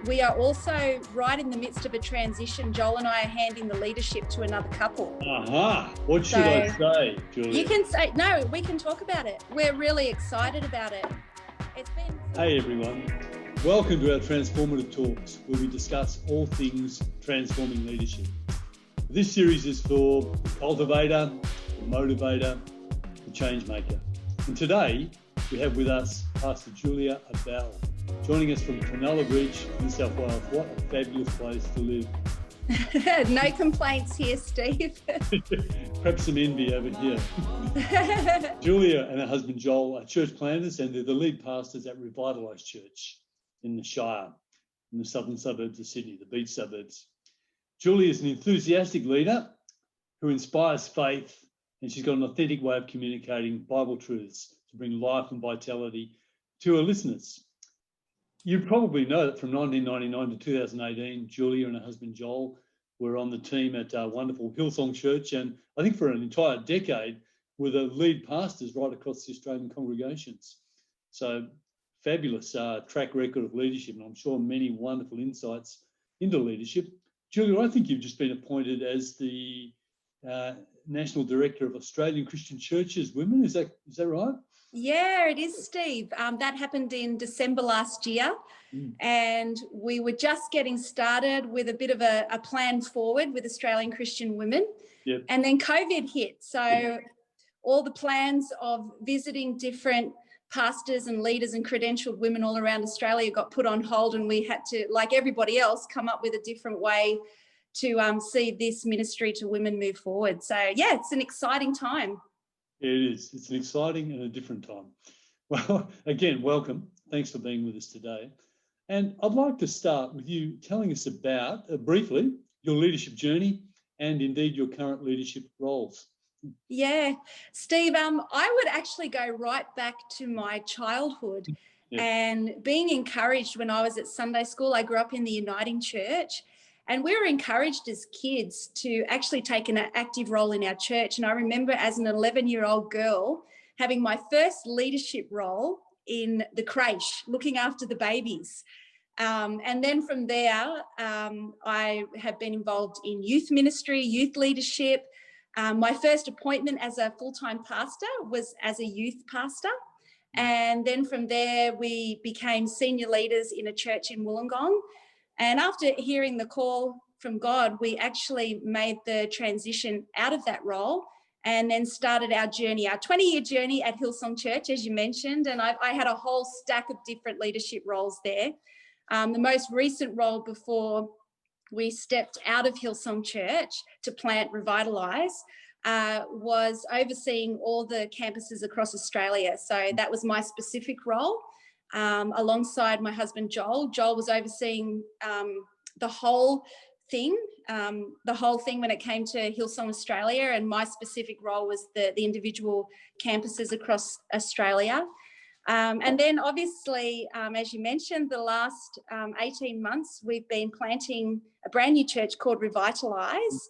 we are also right in the midst of a transition. Joel and I are handing the leadership to another couple. What should I say, Julia? You can say, no, we can talk about it. We're really excited about it. Hey everyone, welcome to our Transformative Talks, where we discuss all things transforming leadership. This series is for the cultivator, the motivator, the change maker. And today we have with us Pastor Julia ABell, joining us from Cronulla Bridge, New South Wales. What a fabulous place to live. No complaints here, Steve. Perhaps some envy over here. Julia and her husband Joel are church planters, and they're the lead pastors at Revitalise Church in the Shire, in the southern suburbs of Sydney, the beach suburbs. Julia is an enthusiastic leader who inspires faith, and she's got an authentic way of communicating Bible truths to bring life and vitality to her listeners. You probably know that from 1999 to 2018, Julia and her husband Joel were on the team at wonderful Hillsong Church, and I think for an entire decade were the lead pastors right across the Australian congregations. So fabulous track record of leadership, and I'm sure many wonderful insights into leadership. Julia, I think you've just been appointed as the National Director of Australian Christian Churches Women. Is that right? Yeah, it is, Steve. That happened in December last year, and we were just getting started with a bit of a plan forward with Australian Christian Women. Yep. And then COVID hit. So all the plans of visiting different pastors and leaders and credentialed women all around Australia got put on hold, and we had to, like everybody else, come up with a different way to see this ministry to women move forward. So, yeah, it's an exciting time. It is. It's an exciting and a different time. Well, again, welcome. Thanks for being with us today. And I'd like to start with you telling us about, briefly, your leadership journey and indeed your current leadership roles. Yeah, Steve, I would actually go right back to my childhood and being encouraged when I was at Sunday school. I grew up in the Uniting Church, and we were encouraged as kids to actually take an active role in our church. And I remember as an 11-year-old girl having my first leadership role in the creche, looking after the babies. And then from there, I have been involved in youth ministry, youth leadership. My first appointment as a full-time pastor was as a youth pastor. And then from there, we became senior leaders in a church in Wollongong. And after hearing the call from God, we actually made the transition out of that role and then started our journey, our 20-year journey at Hillsong Church, as you mentioned. And I had a whole stack of different leadership roles there. The most recent role before we stepped out of Hillsong Church to plant Revitalise was overseeing all the campuses across Australia. So that was my specific role. Alongside my husband Joel. Joel was overseeing the whole thing when it came to Hillsong Australia, and my specific role was the individual campuses across Australia. And then obviously, as you mentioned, the last 18 months, we've been planting a brand new church called Revitalise,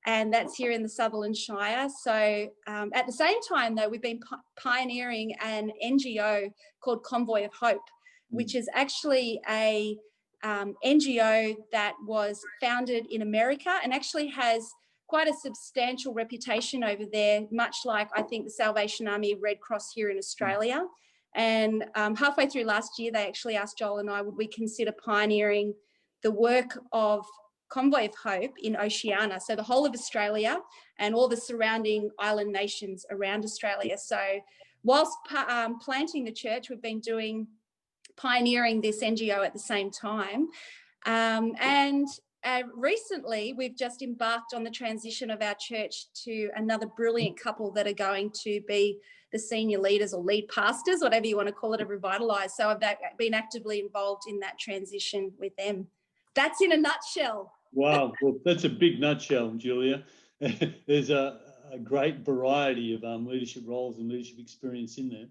and that's here in the Sutherland Shire. So at the same time, though, we've been pioneering an NGO called Convoy of Hope, which is actually a NGO that was founded in America and actually has quite a substantial reputation over there, much like I think the Salvation Army, Red Cross here in Australia. And halfway through last year, they actually asked Joel and I, would we consider pioneering the work of Convoy of Hope in Oceania, so the whole of Australia and all the surrounding island nations around Australia. So whilst planting the church, we've been pioneering this NGO at the same time. And recently, we've just embarked on the transition of our church to another brilliant couple that are going to be the senior leaders or lead pastors, whatever you want to call it, of Revitalise. So I've been actively involved in that transition with them. That's in a nutshell. Wow, well, that's a big nutshell, Julia. There's a great variety of leadership roles and leadership experience in there.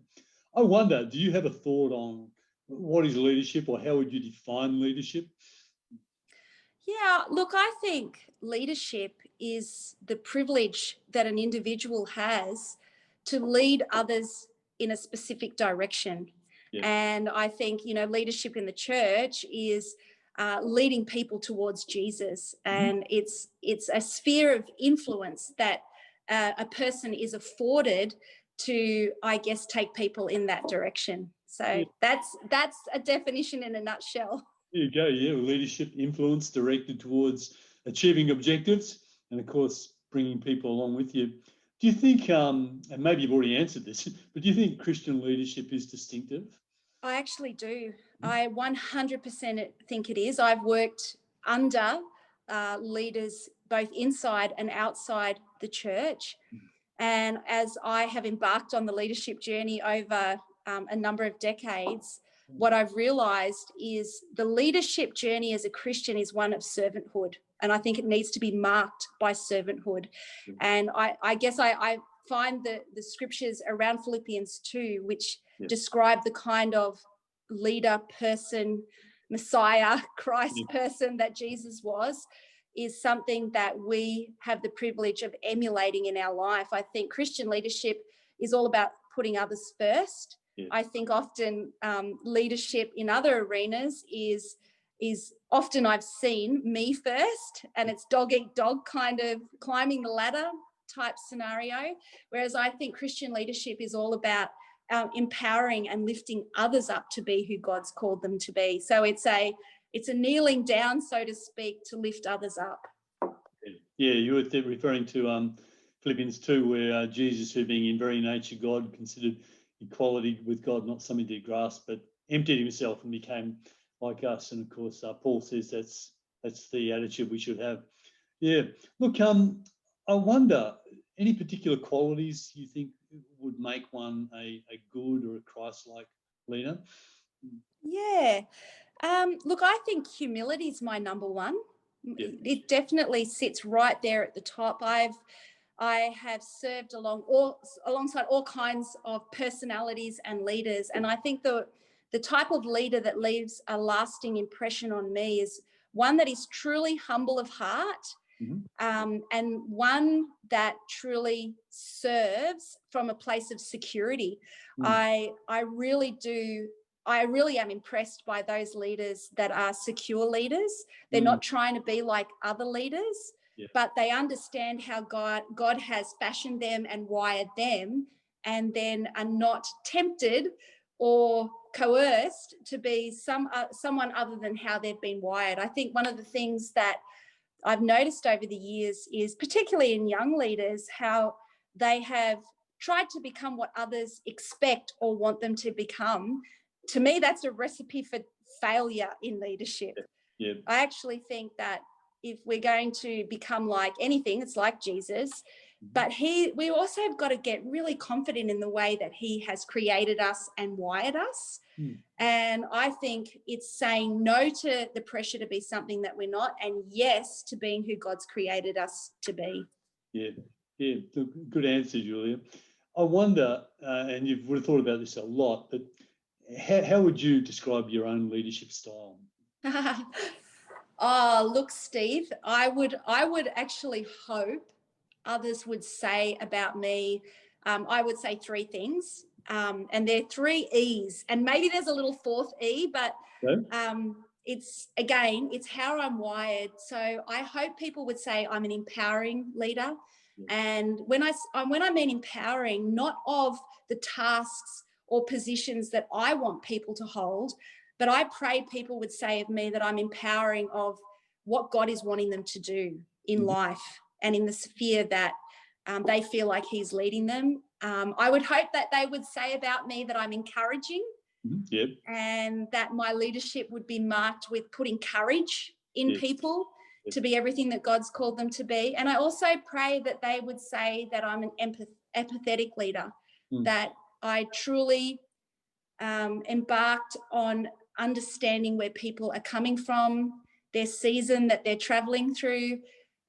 I wonder, do you have a thought on what is leadership, or how would you define leadership? Yeah, look, I think leadership is the privilege that an individual has to lead others in a specific direction. Yeah. And I think, leadership in the church is leading people towards Jesus. And it's a sphere of influence that a person is afforded to, I guess, take people in that direction. So that's a definition in a nutshell. There you go. Yeah, leadership, influence directed towards achieving objectives, and of course bringing people along with you. Do you think, and maybe you've already answered this, but do you think Christian leadership is distinctive? I actually do. I 100% think it is. I've worked under leaders both inside and outside the church. And as I have embarked on the leadership journey over a number of decades, what I've realised is the leadership journey as a Christian is one of servanthood. And I think it needs to be marked by servanthood. And I guess I find the scriptures around Philippians 2, which describe the kind of leader, person, Messiah, Christ person that Jesus was, is something that we have the privilege of emulating in our life. I think Christian leadership is all about putting others first. I think often leadership in other arenas is often I've seen me first, and it's dog eat dog kind of climbing the ladder type scenario. Whereas I think Christian leadership is all about empowering and lifting others up to be who God's called them to be. So it's a kneeling down, so to speak, to lift others up. Yeah, you were referring to Philippians 2, where Jesus, who being in very nature God, considered equality with God not something to grasp, but emptied himself and became like us. And of course, Paul says that's the attitude we should have. Yeah. Look, I wonder, any particular qualities you think would make one a good or a Christ-like leader? Yeah. Look, I think humility is my number one. It definitely sits right there at the top. I have served alongside all kinds of personalities and leaders, and I think the type of leader that leaves a lasting impression on me is one that is truly humble of heart, and one that truly serves from a place of security. I really am impressed by those leaders that are secure leaders. They're not trying to be like other leaders, but they understand how God has fashioned them and wired them, and then are not tempted or coerced to be someone other than how they've been wired. I think one of the things that I've noticed over the years is, particularly in young leaders, how they have tried to become what others expect or want them to become. To me, that's a recipe for failure in leadership. I actually think that if we're going to become like anything, it's like Jesus. But we also have got to get really confident in the way that he has created us and wired us. And I think it's saying no to the pressure to be something that we're not, and yes to being who God's created us to be. Yeah, good answer, Julia. I wonder, and you would have thought about this a lot, but how would you describe your own leadership style? Oh, look, Steve, I would actually hope others would say about me, I would say three things, and they're 3 E's, and maybe there's a little fourth E, but it's how I'm wired. So I hope people would say I'm an empowering leader. And when I mean empowering, not of the tasks or positions that I want people to hold, but I pray people would say of me that I'm empowering of what God is wanting them to do in life and in the sphere that they feel like he's leading them. I would hope that they would say about me that I'm encouraging, and that my leadership would be marked with putting courage in people to be everything that God's called them to be. And I also pray that they would say that I'm an empathetic leader, that I truly embarked on understanding where people are coming from, their season that they're traveling through,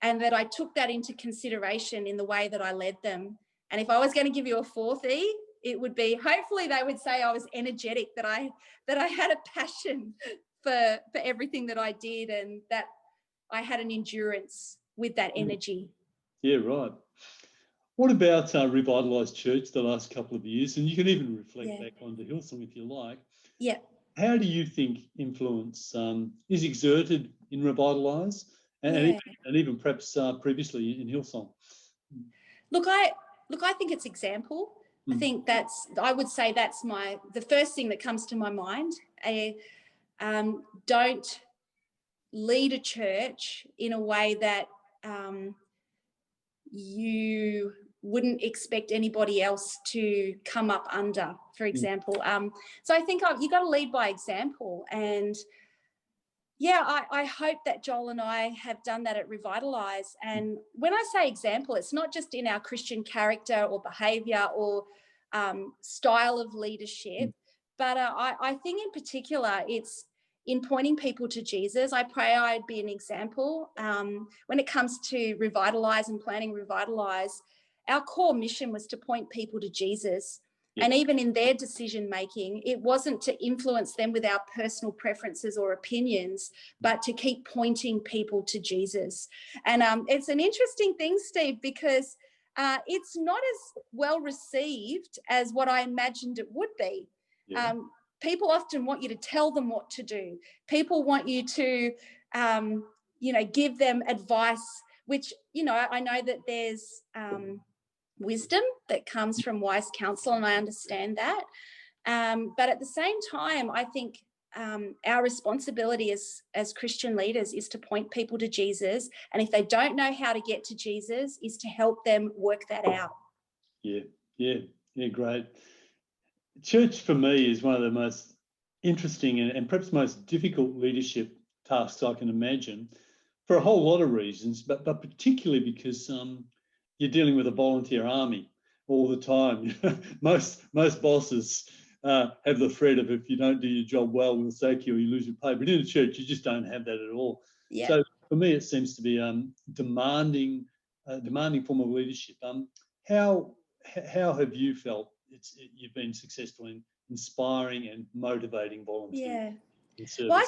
and that I took that into consideration in the way that I led them. And if I was going to give you a fourth E, it would be, hopefully they would say I was energetic, that I had a passion for everything that I did, and that I had an endurance with that energy. Yeah, right. What about Revitalised Church the last couple of years? And you can even reflect back on the Hillsong if you like. Yeah. how do you think influence is exerted in Revitalise and even perhaps previously in Hillsong? Look, I think it's example. I think I would say that's the first thing that comes to my mind. Don't lead a church in a way that you wouldn't expect anybody else to come up under, for example. So I think you got to lead by example. And yeah, I hope that Joel and I have done that at Revitalise. And when I say example, it's not just in our Christian character or behaviour or style of leadership, but I think in particular it's in pointing people to Jesus. I pray I'd be an example. When it comes to Revitalise and planning Revitalise, our core mission was to point people to Jesus. Yep. And even in their decision making, it wasn't to influence them with our personal preferences or opinions, but to keep pointing people to Jesus. And it's an interesting thing, Steve, because it's not as well received as what I imagined it would be. Yeah. People often want you to tell them what to do. People want you to, give them advice, which, I know that there's wisdom that comes from wise counsel, and I understand that. But at the same time, I think our responsibility as Christian leaders is to point people to Jesus. And if they don't know how to get to Jesus, is to help them work that out. Yeah, great. Church for me is one of the most interesting and perhaps most difficult leadership tasks I can imagine for a whole lot of reasons, but particularly because you're dealing with a volunteer army all the time. Most bosses have the threat of, if you don't do your job well, we'll sack you or you lose your pay. But in a church, you just don't have that at all. Yeah. So for me, it seems to be demanding form of leadership. How have you felt you've been successful in inspiring and motivating volunteers? Yeah. Well,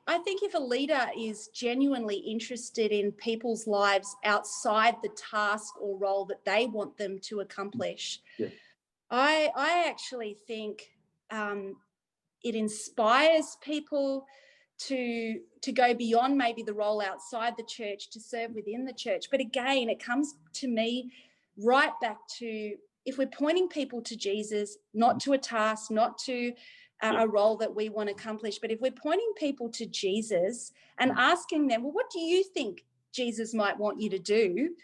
I think if a leader is genuinely interested in people's lives outside the task or role that they want them to accomplish, I actually think it inspires people to go beyond maybe the role outside the church to serve within the church. But again, it comes to me right back to, if we're pointing people to Jesus, not to a task, not to a role that we want to accomplish, but if we're pointing people to Jesus and asking them, well, what do you think Jesus might want you to do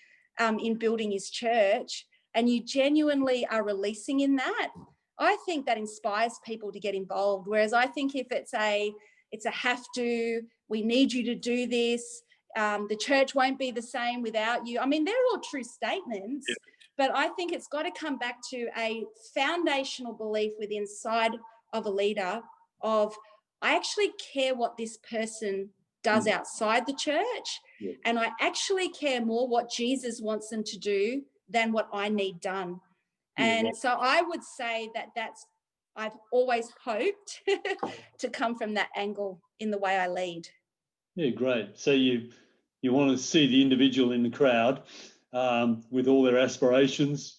in building his church, and you genuinely are releasing in that, I think that inspires people to get involved. Whereas I think if it's a have to, we need you to do this, the church won't be the same without you. I mean, they're all true statements, but I think it's got to come back to a foundational belief within inside of a leader of, I actually care what this person does outside the church, and I actually care more what Jesus wants them to do than what I need done. And so I would say I've always hoped to come from that angle in the way I lead. Yeah, great. So you want to see the individual in the crowd with all their aspirations,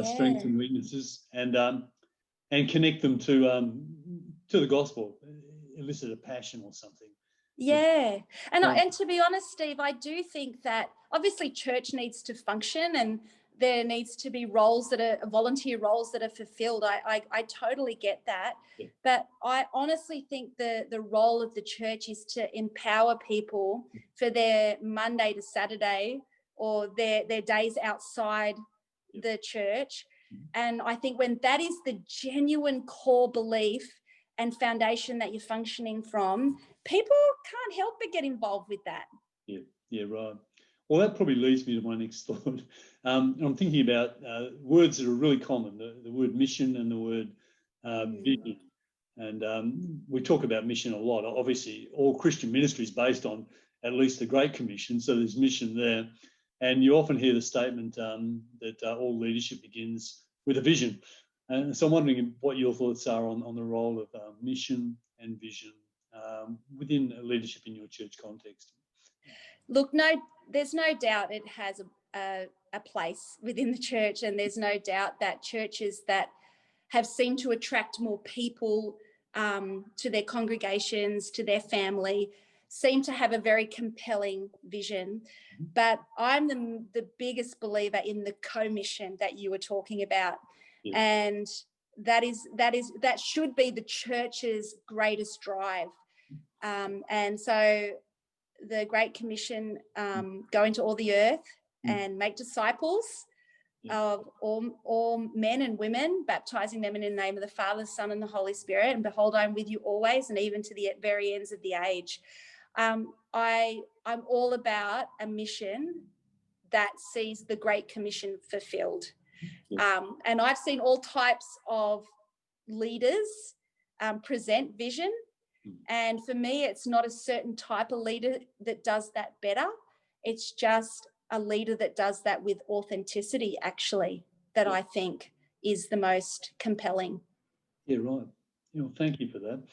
strengths and weaknesses, and connect them to the gospel, elicit a passion or something. Yeah. And to be honest, Steve, I do think that obviously church needs to function and there needs to be volunteer roles that are fulfilled. I totally get that. Yeah. But I honestly think the role of the church is to empower people for their Monday to Saturday or their days outside the church. And I think when that is the genuine core belief and foundation that you're functioning from, people can't help but get involved with that. Yeah, right. Well, that probably leads me to my next thought. I'm thinking about words that are really common, the word mission and the word vision. And we talk about mission a lot. Obviously, all Christian ministry is based on at least the Great Commission, so there's mission there. And you often hear the statement that all leadership begins with a vision. And so I'm wondering what your thoughts are on the role of mission and vision within leadership in your church context. Look, there's no doubt it has a place within the church, and there's no doubt that churches that have seemed to attract more people to their congregations, to their family, seem to have a very compelling vision. But I'm the biggest believer in the commission that you were talking about. Yeah. And that should be the church's greatest drive. And so the Great Commission, go into all the earth and make disciples of all men and women, baptizing them in the name of the Father, Son, and the Holy Spirit. And behold, I'm with you always, and even to the very ends of the age. I'm all about a mission that sees the Great Commission fulfilled. And I've seen all types of leaders present vision. And for me, it's not a certain type of leader that does that better. It's just a leader that does that with authenticity, actually, that I think is the most compelling. Yeah, right. Thank you for that.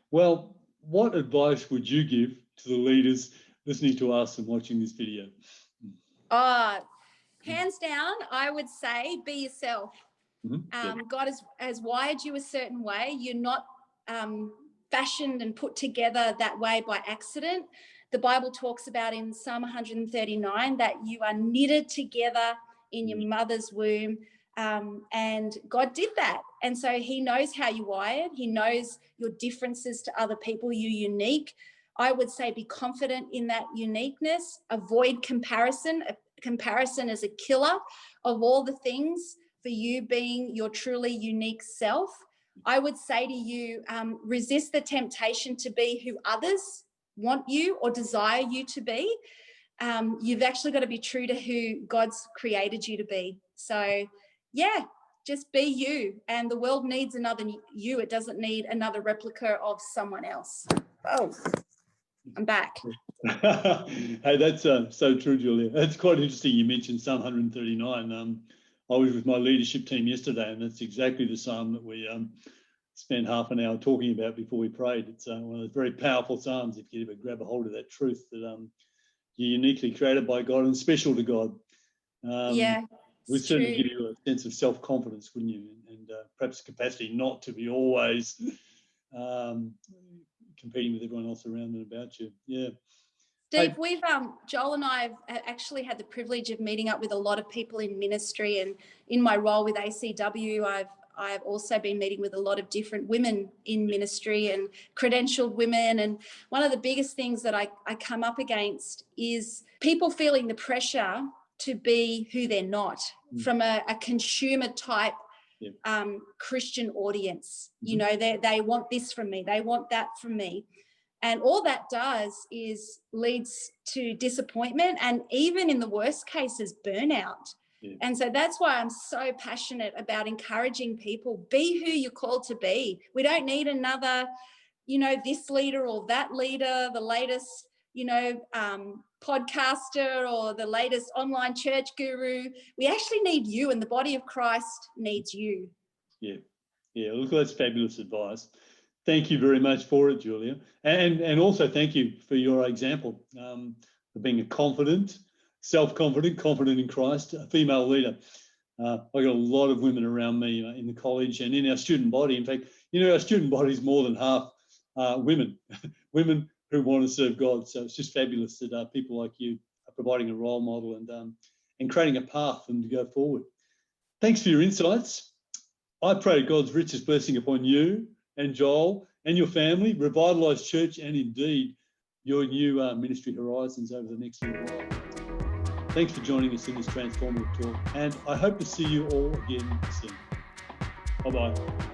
Well, what advice would you give to the leaders listening to us and watching this video? Hands down, I would say be yourself. God has wired you a certain way. You're not fashioned and put together that way by accident. The Bible talks about in Psalm 139 that you are knitted together in your mother's womb. And God did that. And so he knows how you're wired. He knows your differences to other people. You're unique. I would say be confident in that uniqueness. Avoid comparison. Comparison is a killer of all the things for you being your truly unique self. I would say to you, resist the temptation to be who others want you or desire you to be. You've actually got to be true to who God's created you to be. So, yeah, just be you. And the world needs another you. It doesn't need another replica of someone else. Oh, I'm back. Hey, that's so true, Julia. That's quite interesting. You mentioned Psalm 139. I was with my leadership team yesterday, and that's exactly the psalm that we spent half an hour talking about before we prayed. It's one of those very powerful psalms if you ever grab a hold of that truth that you're uniquely created by God and special to God. Would certainly give you a sense of self-confidence, wouldn't you? And perhaps capacity not to be always competing with everyone else around and about you. Yeah. Steve, we've Joel and I have actually had the privilege of meeting up with a lot of people in ministry, and in my role with ACW, I've also been meeting with a lot of different women in ministry and credentialed women. And one of the biggest things that I come up against is people feeling the pressure to be who they're not from a consumer type Christian audience. You know, they want this from me, they want that from me. And all that does is leads to disappointment and even in the worst cases, burnout. Yeah. And so that's why I'm so passionate about encouraging people, be who you're called to be. We don't need another, this leader or that leader, the latest, podcaster or the latest online church guru. We actually need you, and the body of Christ needs you. Yeah. Look, that's fabulous advice. Thank you very much for it, Julia. And also thank you for your example for being a confident, self-confident, confident in Christ, a female leader. I've got a lot of women around me in the college and in our student body. In fact, our student body is more than half women, women who want to serve God. So it's just fabulous that people like you are providing a role model and creating a path for them to go forward. Thanks for your insights. I pray God's richest blessing upon you and Joel and your family, Revitalised Church, and indeed your new ministry horizons over the next little while. Thanks for joining us in this transformative talk, and I hope to see you all again soon. Bye-bye.